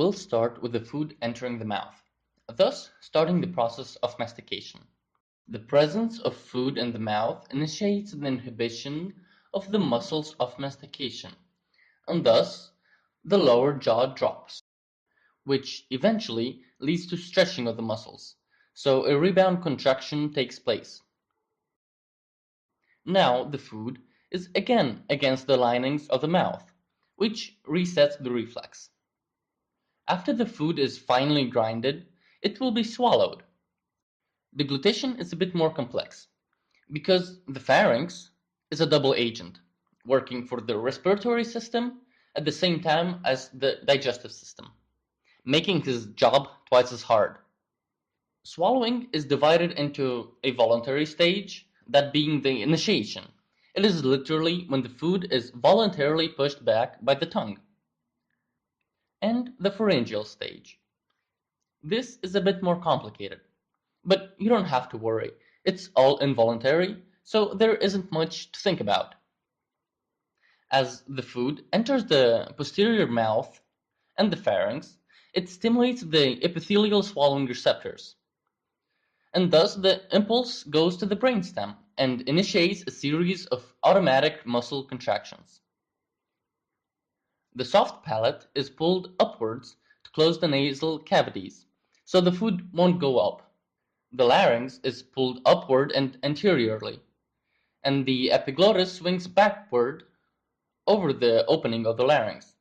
we'll start with the food entering the mouth, thus starting the process of mastication. The presence of food in the mouth initiates the inhibition of the muscles of mastication, and thus the lower jaw drops, which eventually leads to stretching of the muscles, so a rebound contraction takes place. Now the food is again against the linings of the mouth, which resets the reflex. After the food is finely grinded, it will be swallowed. Deglutition is a bit more complex, because the pharynx is a double agent, working for the respiratory system at the same time as the digestive system, making his job twice as hard. Swallowing is divided into a voluntary stage, that being the initiation. It is literally when the food is voluntarily pushed back by the tongue. And the pharyngeal stage. This is a bit more complicated, but you don't have to worry. It's all involuntary, so there isn't much to think about. As the food enters the posterior mouth and the pharynx, it stimulates the epithelial swallowing receptors, and thus the impulse goes to the brainstem and initiates a series of automatic muscle contractions. The soft palate is pulled upwards to close the nasal cavities, so the food won't go up. The larynx is pulled upward and anteriorly, and the epiglottis swings backward over the opening of the larynx.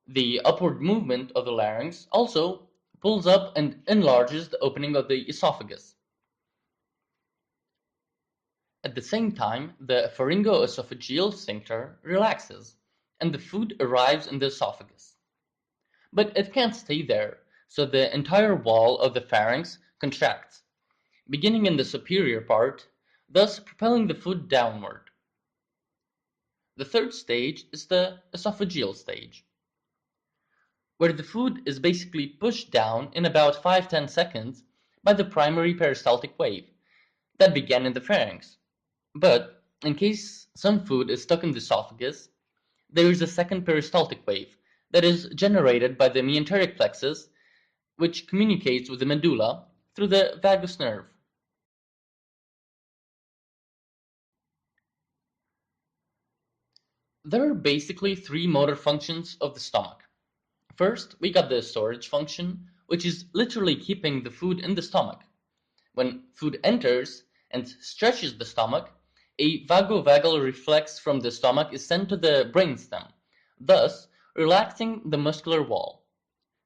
The upward movement of the larynx also pulls up and enlarges the opening of the esophagus. At the same time, the pharyngoesophageal sphincter relaxes, and the food arrives in the esophagus. But it can't stay there, so the entire wall of the pharynx contracts, beginning in the superior part, thus propelling the food downward. The third stage is the esophageal stage, where the food is basically pushed down in about 5-10 seconds by the primary peristaltic wave that began in the pharynx. But in case some food is stuck in the esophagus, there is a second peristaltic wave that is generated by the mesenteric plexus, which communicates with the medulla through the vagus nerve. There are basically three motor functions of the stomach. First, we got the storage function, which is literally keeping the food in the stomach. When food enters and stretches the stomach, a vagovagal reflex from the stomach is sent to the brainstem, thus relaxing the muscular wall,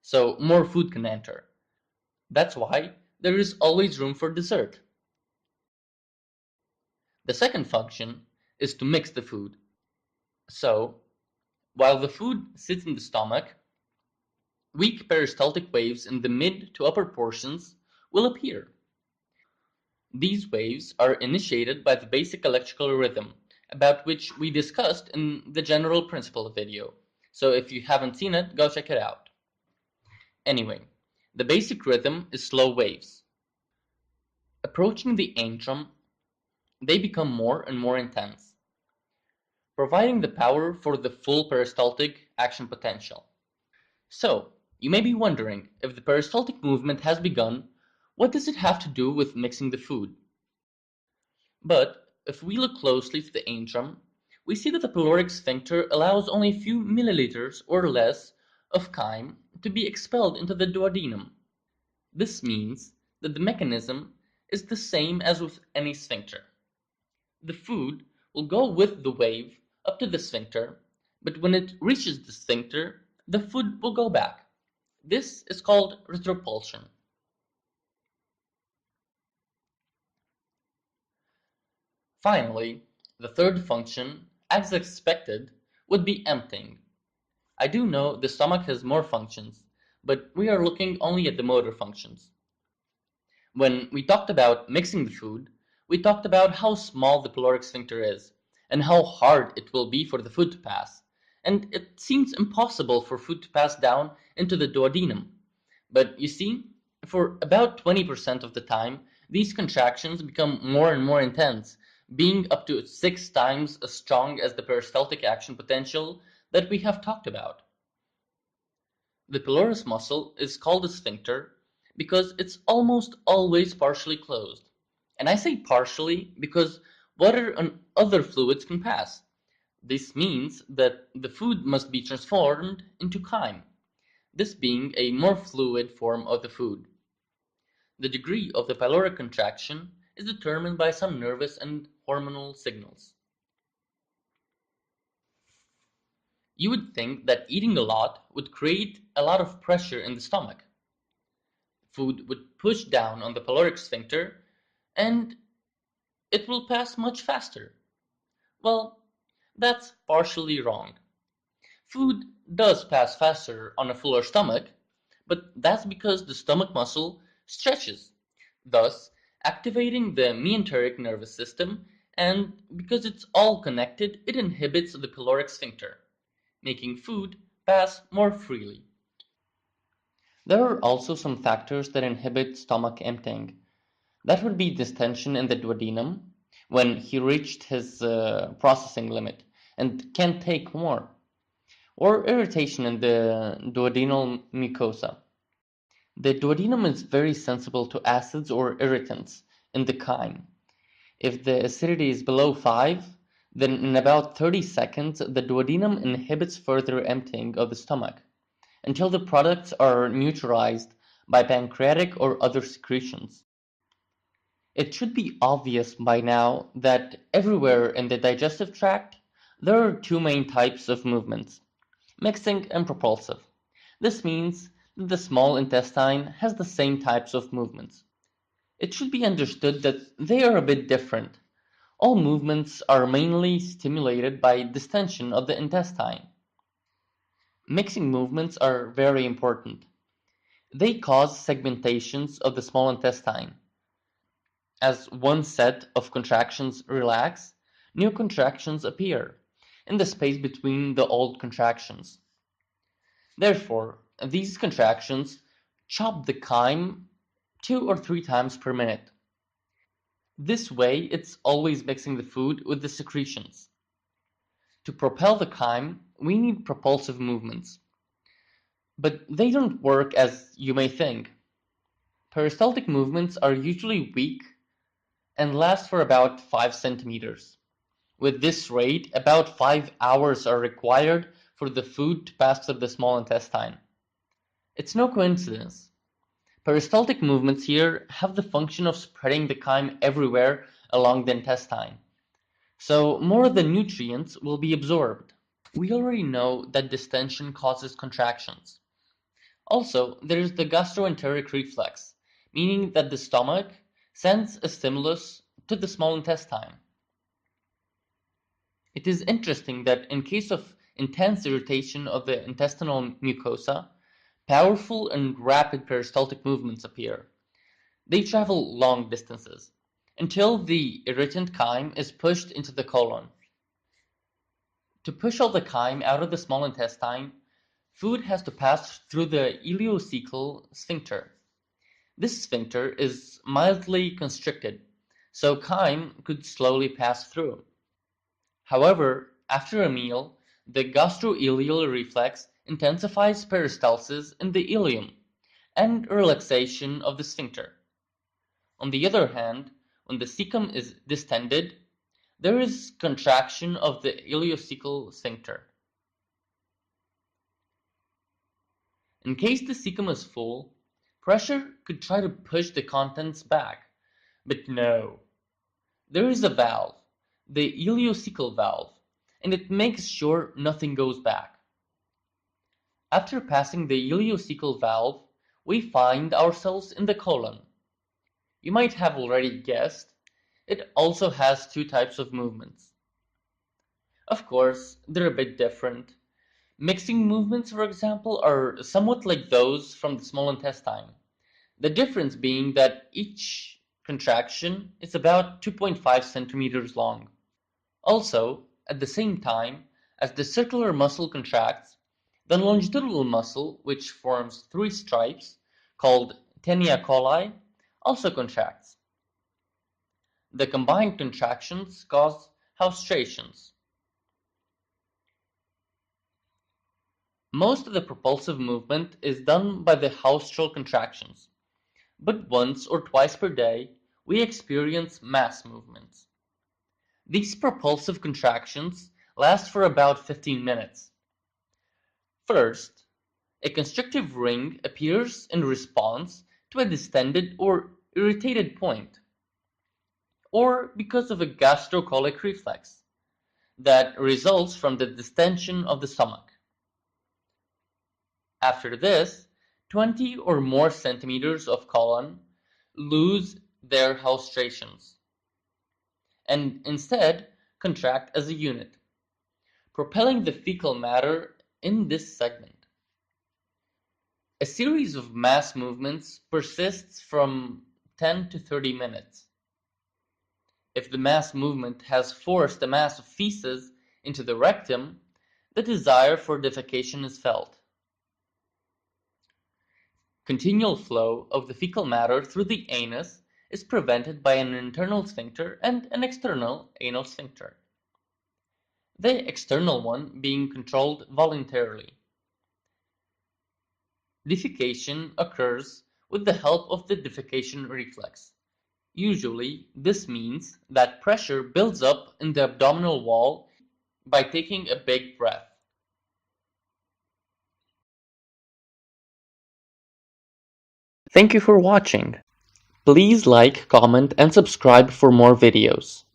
so more food can enter. That's why there is always room for dessert. The second function is to mix the food. So, while the food sits in the stomach, weak peristaltic waves in the mid to upper portions will appear. These waves are initiated by the basic electrical rhythm, about which we discussed in the general principle video, so if you haven't seen it, go check it out. Anyway, the basic rhythm is slow waves. Approaching the antrum, they become more and more intense, providing the power for the full peristaltic action potential. So, you may be wondering, if the peristaltic movement has begun, what does it have to do with mixing the food? But if we look closely to the antrum, we see that the pyloric sphincter allows only a few milliliters or less of chyme to be expelled into the duodenum. This means that the mechanism is the same as with any sphincter. The food will go with the wave up to the sphincter, but when it reaches the sphincter, the food will go back. This is called retropulsion. Finally, the third function, as expected, would be emptying. I do know the stomach has more functions, but we are looking only at the motor functions. When we talked about mixing the food, we talked about how small the pyloric sphincter is, and how hard it will be for the food to pass, and it seems impossible for food to pass down into the duodenum. But you see, for about 20% of the time, these contractions become more and more intense, being up to 6 times as strong as the peristaltic action potential that we have talked about. The pylorus muscle is called a sphincter because it's almost always partially closed. And I say partially because water and other fluids can pass. This means that the food must be transformed into chyme, this being a more fluid form of the food. The degree of the pyloric contraction is determined by some nervous and hormonal signals. You would think that eating a lot would create a lot of pressure in the stomach. Food would push down on the pyloric sphincter and it will pass much faster. Well, that's partially wrong. Food does pass faster on a fuller stomach, but that's because the stomach muscle stretches, thus activating the mesenteric nervous system, and because it's all connected, it inhibits the pyloric sphincter, making food pass more freely. There are also some factors that inhibit stomach emptying. That would be distension in the duodenum when he reached his processing limit and can't take more, or irritation in the duodenal mucosa. The duodenum is very sensible to acids or irritants in the chyme. If the acidity is below 5, then in about 30 seconds the duodenum inhibits further emptying of the stomach until the products are neutralized by pancreatic or other secretions. It should be obvious by now that everywhere in the digestive tract there are two main types of movements: mixing and propulsive. This means that the small intestine has the same types of movements. It should be understood that they are a bit different. All movements are mainly stimulated by distension of the intestine. Mixing movements are very important. They cause segmentations of the small intestine. As one set of contractions relax, new contractions appear in the space between the old contractions. Therefore, these contractions chop the chyme 2 or 3 times per minute. This way, it's always mixing the food with the secretions. To propel the chyme, we need propulsive movements, but they don't work as you may think. Peristaltic movements are usually weak and last for about 5 centimeters. With this rate, about 5 hours are required for the food to pass through the small intestine. It's no coincidence. Peristaltic movements here have the function of spreading the chyme everywhere along the intestine, so more of the nutrients will be absorbed. We already know that distension causes contractions. Also, there is the gastroenteric reflex, meaning that the stomach sends a stimulus to the small intestine. It is interesting that in case of intense irritation of the intestinal mucosa, powerful and rapid peristaltic movements appear. They travel long distances until the irritant chyme is pushed into the colon. To push all the chyme out of the small intestine, food has to pass through the ileocecal sphincter. This sphincter is mildly constricted, so chyme could slowly pass through. However, after a meal, the gastroileal reflex intensifies peristalsis in the ileum and relaxation of the sphincter. On the other hand, when the cecum is distended, there is contraction of the ileocecal sphincter. In case the cecum is full, pressure could try to push the contents back, but no. There is a valve, the ileocecal valve, and it makes sure nothing goes back. After passing the ileocecal valve, we find ourselves in the colon. You might have already guessed, it also has two types of movements. Of course, they're a bit different. Mixing movements, for example, are somewhat like those from the small intestine. The difference being that each contraction is about 2.5 centimeters long. Also, at the same time, as the circular muscle contracts, the longitudinal muscle, which forms three stripes, called tenia coli, also contracts. The combined contractions cause haustrations. Most of the propulsive movement is done by the haustral contractions, but once or twice per day we experience mass movements. These propulsive contractions last for about 15 minutes. First, a constrictive ring appears in response to a distended or irritated point, or because of a gastrocolic reflex that results from the distension of the stomach. After this, 20 or more centimeters of colon lose their haustrations and instead contract as a unit, propelling the fecal matter in this segment. A series of mass movements persists from 10 to 30 minutes. If the mass movement has forced a mass of feces into the rectum, the desire for defecation is felt. Continual flow of the fecal matter through the anus is prevented by an internal sphincter and an external anal sphincter, the external one being controlled voluntarily. Defecation occurs with the help of the defecation reflex. Usually, this means that pressure builds up in the abdominal wall by taking a big breath. Thank you for watching. Please like, comment, and subscribe for more videos.